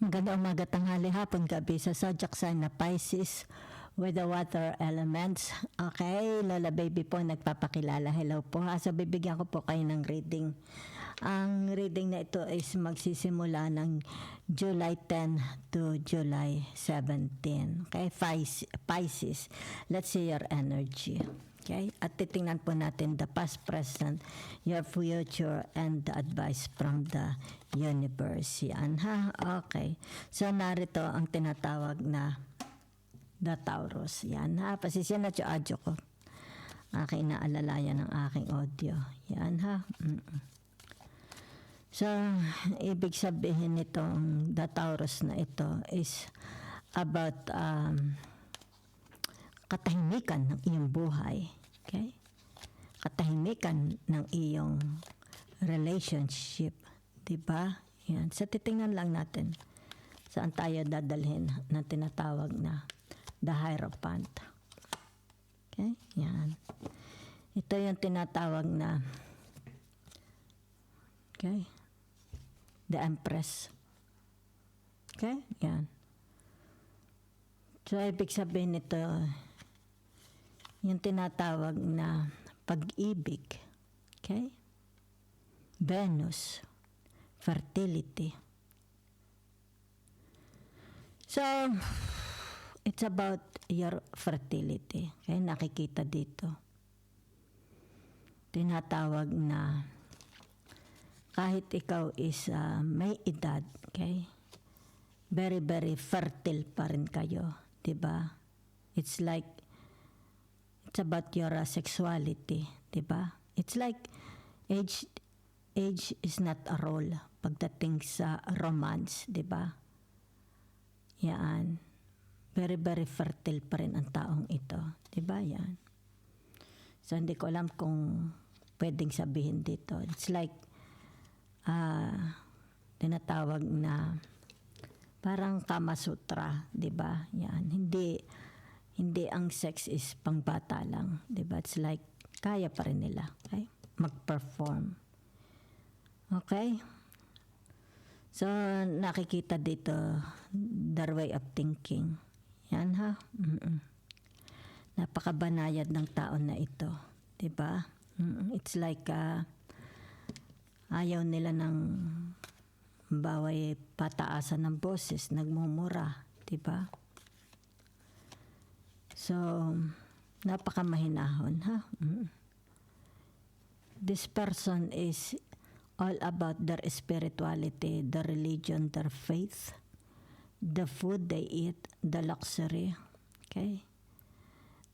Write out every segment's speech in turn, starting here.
Maganda umaga, tanghali, hapon, gabi sa zodiac sign na Pisces with the water elements. Okay, Lola Baby po nagpapakilala. Hello po ha. So bibigyan ko po kayo ng reading. Ang reading na ito is magsisimula ng July 10 to July 17. Okay, Pisces. Let's see your energy. Okay? At titingnan po natin the past, present, your future, and the advice from the universe. Yan, ha? Okay. So, narito ang tinatawag na the Taurus. Yan, ha? Pasisya na adyo ko. Aking naalalayan ng aking audio. Yan, ha? So, ibig sabihin nitong the Taurus na ito is about katahimikan ng iyong buhay. Okay? Katahimikan ng iyong relationship. Diba? Yan. So, titingnan lang natin saan tayo dadalhin na tinatawag na the Hierophant. Okay? Yan. Ito yung tinatawag na okay? The Empress. Okay? Yan. So, ibig sabihin nito, yung tinatawag na pag-ibig. Okay? Venus. Fertility. So, it's about your fertility. Okay? Nakikita dito. Tinatawag na kahit ikaw is may edad, okay? Very, very fertile pa rin kayo. Diba? It's like, it's about your sexuality. Diba? It's like, age is not a role pagdating sa romance. Diba? Yan. Very, very fertile pa rin ang taong ito. Diba? Yan. So, hindi ko alam kung pwedeng sabihin dito. It's like, tinatawag na parang Kama Sutra, 'di ba? Yan, hindi ang sex is pangbata lang, 'di ba? It's like kaya pa rin nila, okay? Mag-perform. Okay? So nakikita dito their way of thinking. Yan ha. Napakabanayad ng tao na ito, 'di ba? It's like ayaw nila ng baway pataasan ng boses, nagmumura, diba? So, napakamahinahon, ha? This person is all about their spirituality, their religion, their faith, the food they eat, the luxury, okay?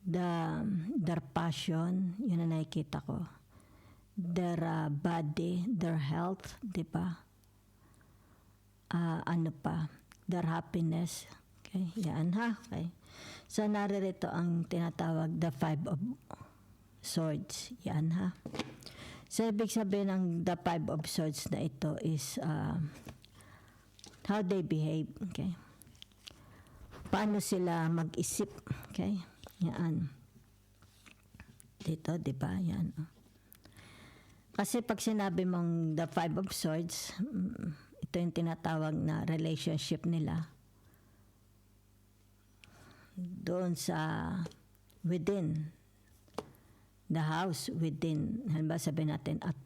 Their passion, yun na nakikita ko. Their body, their health, diba? Ano pa, their happiness. Okay, yan ha. Okay. So, naririto ang tinatawag the Five of Swords. Yan ha. So, ibig sabihin ng the Five of Swords na ito is how they behave. Okay. Paano sila mag-isip. Okay. Yan. Dito, diba? Yan. Kasi pag sinabi mong the Five of Swords, ito yung tinatawag na relationship nila doon sa within the house, within, halimbawa sabihin natin at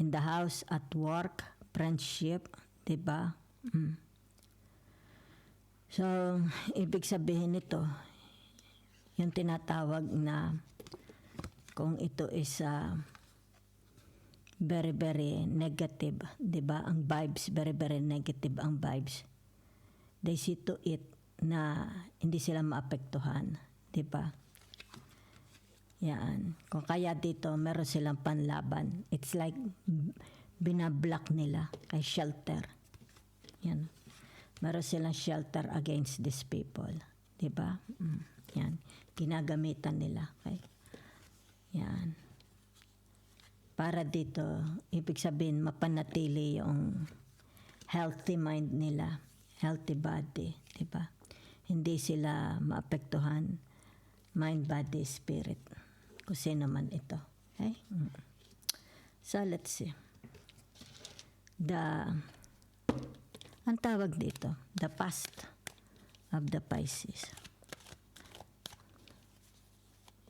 in the house, at work, friendship, diba? So, ibig sabihin nito yung tinatawag na kung ito is very, very negative, di ba? Ang vibes, very, very negative ang vibes. They see to it na hindi sila maapektuhan, di ba? Yan. Kung kaya dito, meron silang panlaban. It's like binablock nila kay shelter. Yan. Meron silang shelter against these people, di ba? Yan. Ginagamitan nila. Okay? Yan. Para dito, ibig sabihin, mapanatili yung healthy mind nila, healthy body, diba? Hindi sila maapektuhan, mind, body, spirit, kung sino man ito. Okay? So, let's see. Ang tawag dito, the past of the Pisces.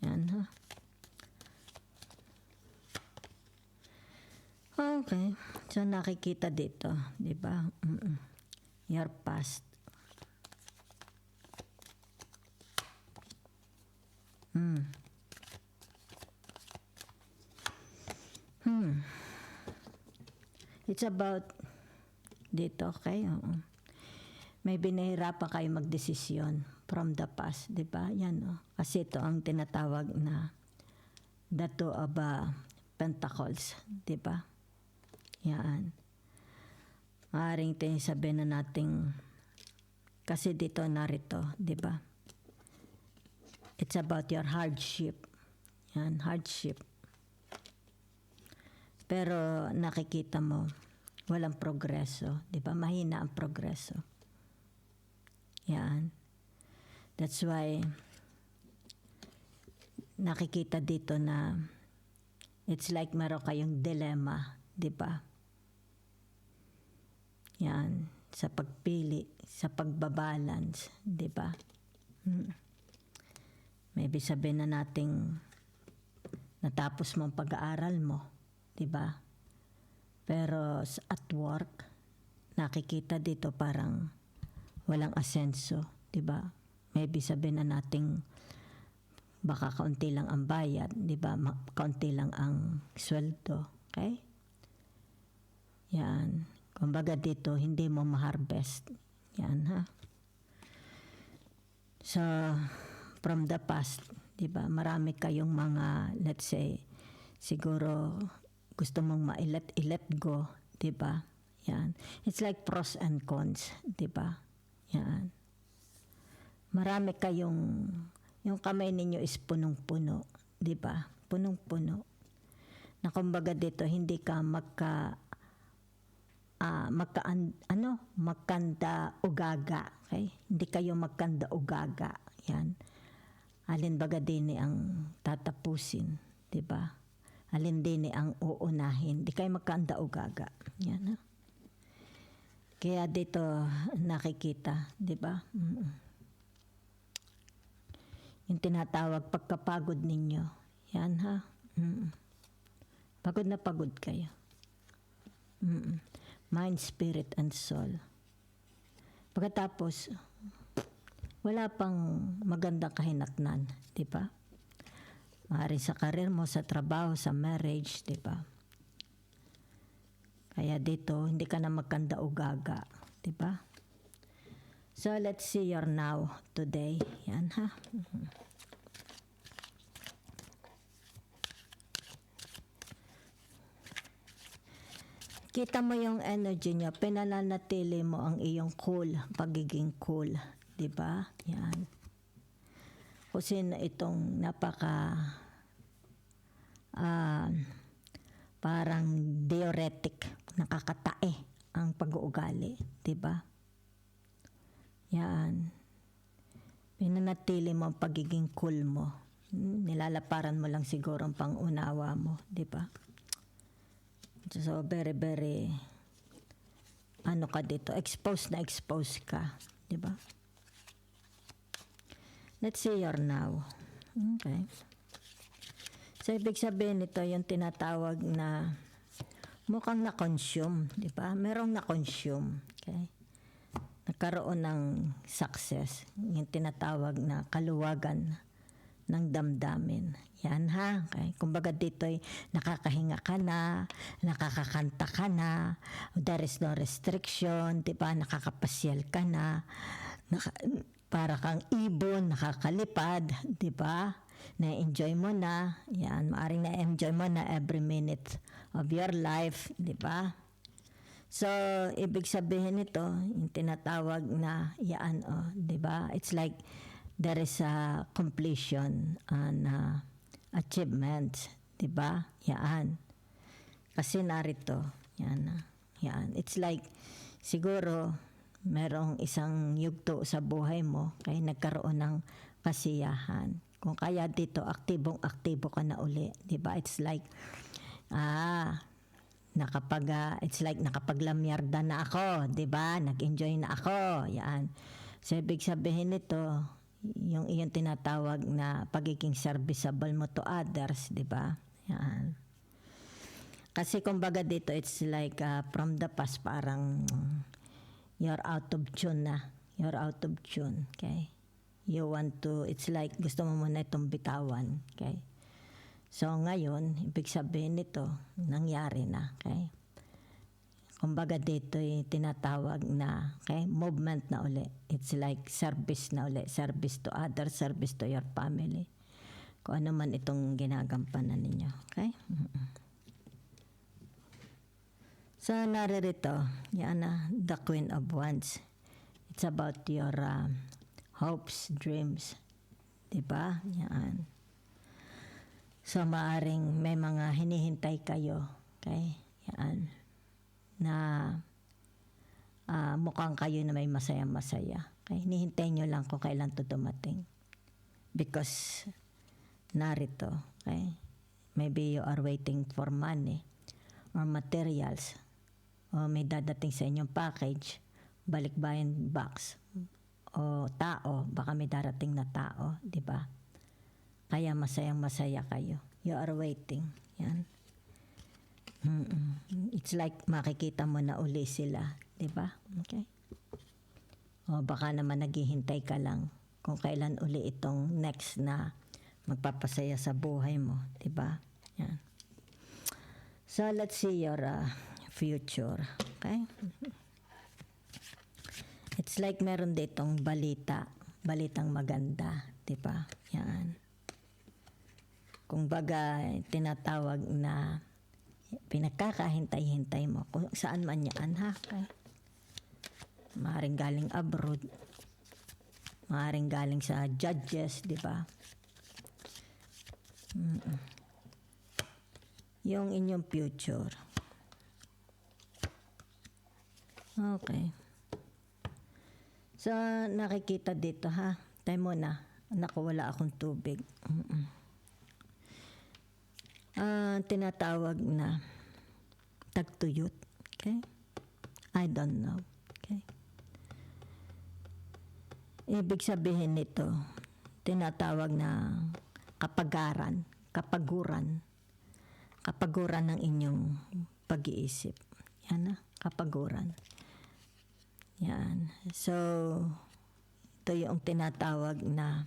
Yan ha. Okay. So nakikita dito, di ba? Your past. It's about dito, okay? Oo. May binahirapan kayo magdesisyon from the past, di ba? Yan, oh. Kasi ito ang tinatawag na the two of pentacles, di ba? Yan. Maaring ito yung sabihin na nating, kasi dito narito, di ba? It's about your hardship. Yan, hardship. Pero nakikita mo, walang progreso, di ba? Mahina ang progreso. Yan. That's why nakikita dito na it's like meron kayong dilemma, di ba? Yan, sa pagpili, sa pagbabalance, di ba? Maybe sabihin na nating natapos mo ang pag-aaral mo, di ba? Pero at work, nakikita dito parang walang asenso, di ba? Maybe sabihin na nating baka kaunti lang ang bayad, di ba? Kaunti lang ang sweldo, okay? Yan. Kumbaga dito, hindi mo ma-harvest. Yan, ha? So, from the past, di ba? Marami kayong mga, let's say, siguro gusto mong ma-let go, di ba? Yan. It's like pros and cons, di ba? Yan. Marami kayong, yung kamay ninyo is punong-puno, di ba? Punong-puno. Na kumbaga dito, hindi ka magkanda ugaga, okay? Hindi kayo magkanda ugaga, yan. Alin baga din ang tatapusin, di ba? Alin din ang uunahin, di kayo magkanda ugaga, yan. Ha? Kaya dito nakikita, di ba? Yung tinatawag pagkapagod ninyo, yan ha. Pagod na pagod kayo. Mind, spirit, and soul. Pagkatapos, wala pang magandang kahinatnan, di ba? Maaaring sa karir mo, sa trabaho, sa marriage, di ba? Kaya dito, hindi ka na magkanda ugaga, di ba? So, let's see your now, today. Yan ha. Kita mo yung energy niya, pinananatili mo ang iyong cool, pagiging cool, di ba? Yan. Kasi itong parang diuretic, nakakatae ang pag-uugali, di ba? Yan. Pinanatili mo ang pagiging cool mo. Nilalaparan mo lang siguro ang pangunawa mo, di ba? So, very, very, ka dito, exposed ka, di ba? Let's see your now. Okay. So, ibig sabihin nito, yung tinatawag na mukhang na-consume, di ba? Merong na-consume, okay? Nagkaroon ng success, yung tinatawag na kaluwagan ng damdamin. Yan ha. Okay. Kumbaga dito'y nakakahinga ka na, nakakakanta ka na, there is no restriction, di ba? Nakakapasyal ka na, para kang ibon, nakakalipad, di ba? Na-enjoy mo na, yan, maaring na-enjoy mo na every minute of your life, di ba? So, ibig sabihin nito, yung tinatawag na yan, di ba? It's like there is a completion and achievement, di ba? Yan. Kasi narito, yan. It's like, siguro, merong isang yugto sa buhay mo, kaya nagkaroon ng kasiyahan. Kung kaya dito, aktibong-aktibo ka na uli, di ba? It's like, it's like nakapaglamyarda na ako, 'di ba? Nag-enjoy na ako. Yan. So ibig sabihin nito, yung iyong tinatawag na pagiging serviceable mo to others, 'di ba? Yan. Kasi kumbaga dito, it's like from the past, parang you're out of tune na. You're out of tune, okay? You want to, it's like gusto mo muna itong bitawan, okay? So ngayon, ibig sabihin nito, nangyari na, okay? Kumbaga dito tinatawag na, okay, movement na uli. It's like service na uli. Service to others, service to your family. Kung ano man itong ginagampanan ninyo, okay? So naririto, yan na, the Queen of Wands. It's about your hopes, dreams. Diba? Yan. So maaring may mga hinihintay kayo. Okay? Yan. Na mukhang kayo na may masaya-masaya. Okay? Hinihintay nyo lang kung kailan to dumating. Because narito, okay? Maybe you are waiting for money or materials. O may dadating sa inyong package, balikbayan box, o tao, baka may darating na tao, di ba? Kaya masayang-masaya kayo. You are waiting. Yan. It's like makikita mo na uli sila, di ba? Okay? O baka naman naghihintay ka lang kung kailan uli itong next na magpapasaya sa buhay mo, di ba? Yan. So let's see your future, okay? It's like meron ditong balitang maganda, di ba? Yan. Kung baga, tinatawag na pinagkakahintay-hintay mo kung saan man yan, ha? Okay? Maaaring galing abroad, maaaring galing sa judges, di ba? Yung inyong future. Okay. So, nakikita dito, ha? Tayo muna. Naku, wala akong tubig. Tinatawag na tagtuyot. Okay? I don't know. Okay? Ibig sabihin nito, tinatawag na kapaguran ng inyong pag-iisip. Yan na, kapaguran. Yan. So, ito yung tinatawag na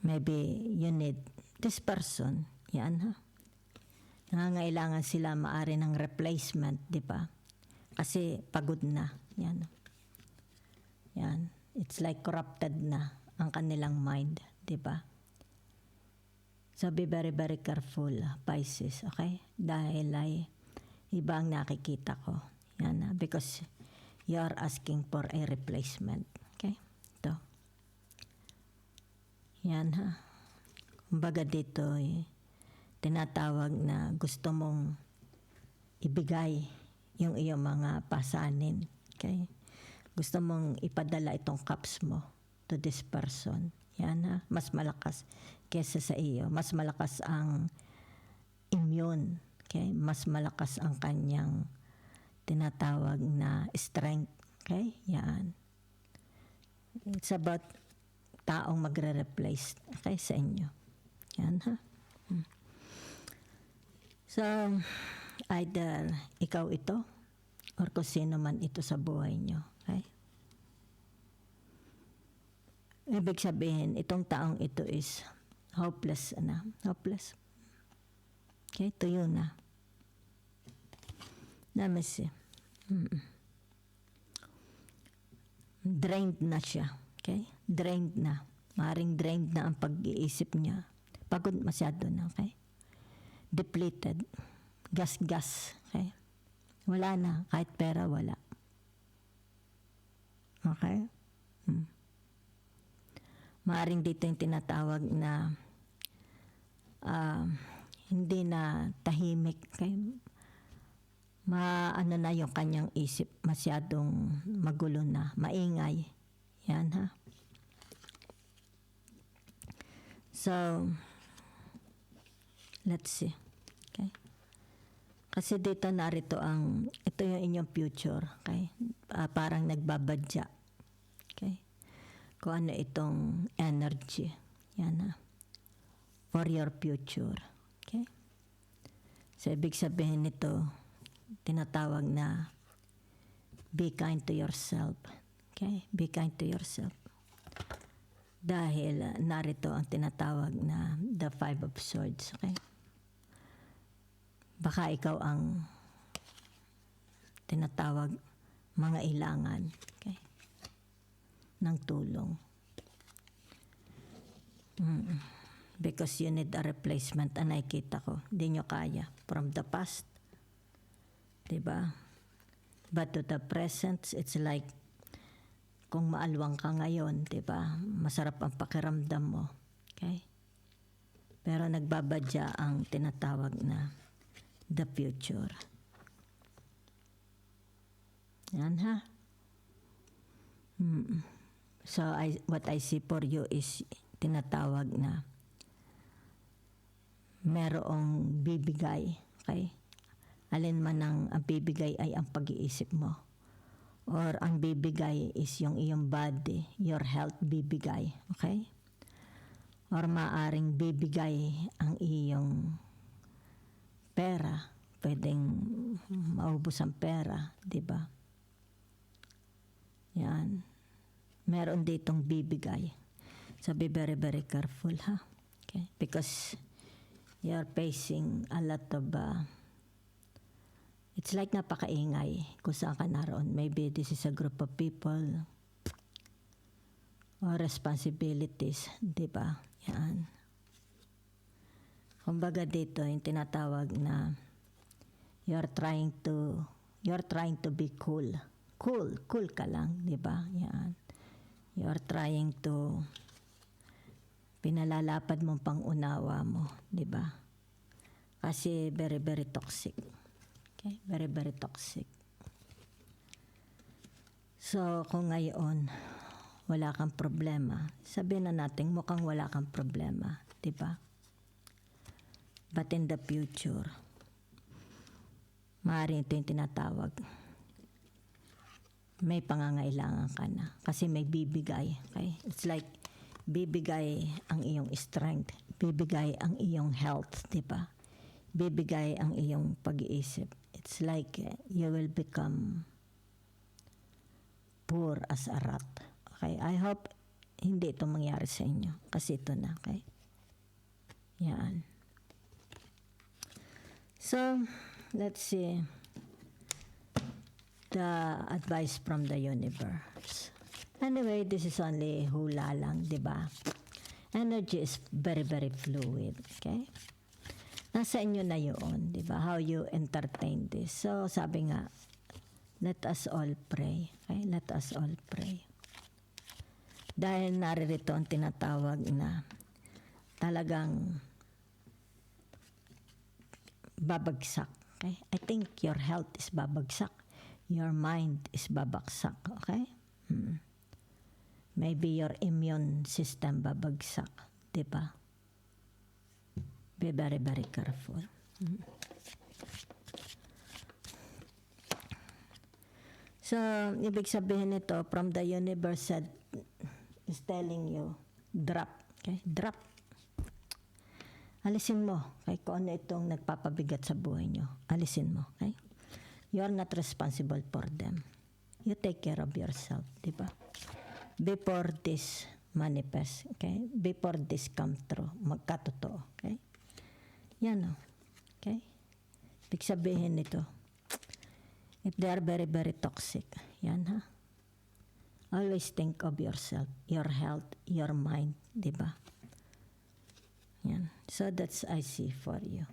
maybe you need this person. Yan, ha? Nangangailangan sila maari ng replacement, di ba? Kasi pagod na. Yan. Yan. It's like corrupted na ang kanilang mind, di ba? So be very, very careful, Pisces, okay? Dahil ay iba ang nakikita ko. Yan, because you are asking for a replacement. Okay? Ito. Yan, ha? Kumbaga dito, tinatawag na gusto mong ibigay yung iyong mga pasanin. Okay? Gusto mong ipadala itong cups mo to this person. Yan, ha? Mas malakas kesa sa iyo. Mas malakas ang immune. Okay? Mas malakas ang kanyang tinatawag na strength. Okay? Yan. It's about taong magre-replace, okay, sa inyo. Yan, ha? So, either ikaw ito or kung sino man ito sa buhay nyo. Okay? Ibig sabihin, itong taong ito is hopeless na. Hopeless. Okay? Tuyo na. Let me see. Drained na siya. Okay? Drained na. Maring drained na ang pag-iisip niya. Pagod masyado na. Okay? Depleted. Gas-gas. Okay? Wala na. Kahit pera, wala. Okay? Maring dito yung tinatawag na hindi na tahimik. Okay? Maano na yung kanyang isip, masyadong magulo na, maingay. Yan, ha? So, let's see. Okay? Kasi dito narito ito yung inyong future, okay? Parang nagbabadya, okay? Kung ano itong energy, yan ha, for your future, okay? So, ibig sabihin nito, tinatawag na be kind to yourself, okay? Be kind to yourself. Dahil narito ang tinatawag na the Five of Swords, okay? Baka ikaw ang tinatawag mga ilangan, okay, ng tulong. Because you need a replacement. Nakikita ko, hindi nyo kaya. From the past, diba? But to the present, it's like, kung maalwang ka ngayon, diba? Masarap ang pakiramdam mo, okay? Pero nagbabadya ang tinatawag na the future. Yan ha. So what I see for you is tinatawag na merong bibigay, okay? Alin man ang bibigay ay ang pag-iisip mo. Or ang bibigay is yung iyong body, your health bibigay, okay? Or maaring bibigay ang iyong pera, pwedeng maubos ang pera, di ba? Yan. Meron ditong bibigay. So be very, very careful, ha? Okay? Because you're facing a lot of, it's like napakaingay kung saan ka naroon. Maybe this is a group of people or responsibilities, di ba? Yan. Kumbaga dito, yung tinatawag na you're trying to be cool. Cool ka lang, di ba? Yan. You're trying to, pinalalapad mo pang unawa mo, di ba? Kasi very, very toxic. Okay? Very, very toxic. So, kung ngayon, wala kang problema, sabihin na natin mukhang wala kang problema, di ba? But in the future, maaaring ito yung tinatawag. May pangangailangan ka na. Kasi may bibigay. Okay? It's like, bibigay ang iyong strength. Bibigay ang iyong health. Diba? Bibigay ang iyong pag-iisip. It's like, you will become poor as a rat. Okay? I hope hindi ito mangyari sa inyo. Kasi ito na. Okay? Yan. So, let's see the advice from the universe. Anyway, this is only hula lang, di ba? Energy is very, very fluid, okay? Nasa inyo na yun, di ba? How you entertain this. So, sabi nga, let us all pray, okay? Let us all pray. Dahil naririto ang tinatawag na talagang babagsak. Okay? I think your health is babagsak. Your mind is babagsak. Okay? Maybe your immune system babagsak. Diba? Be very, very careful. So, ibig sabihin nito, from the universe is telling you, drop. Okay? Drop. Alisin mo, okay? Kung ano itong nagpapabigat sa buhay nyo. Alisin mo, okay? You're not responsible for them. You take care of yourself, di ba? Before this manifest, okay? Before this come true, magkatotoo, okay? Yan o, okay? Ibig sabihin nito, if they are very, very toxic, yan ha? Always think of yourself, your health, your mind, di ba? Yan. So that's I see for you.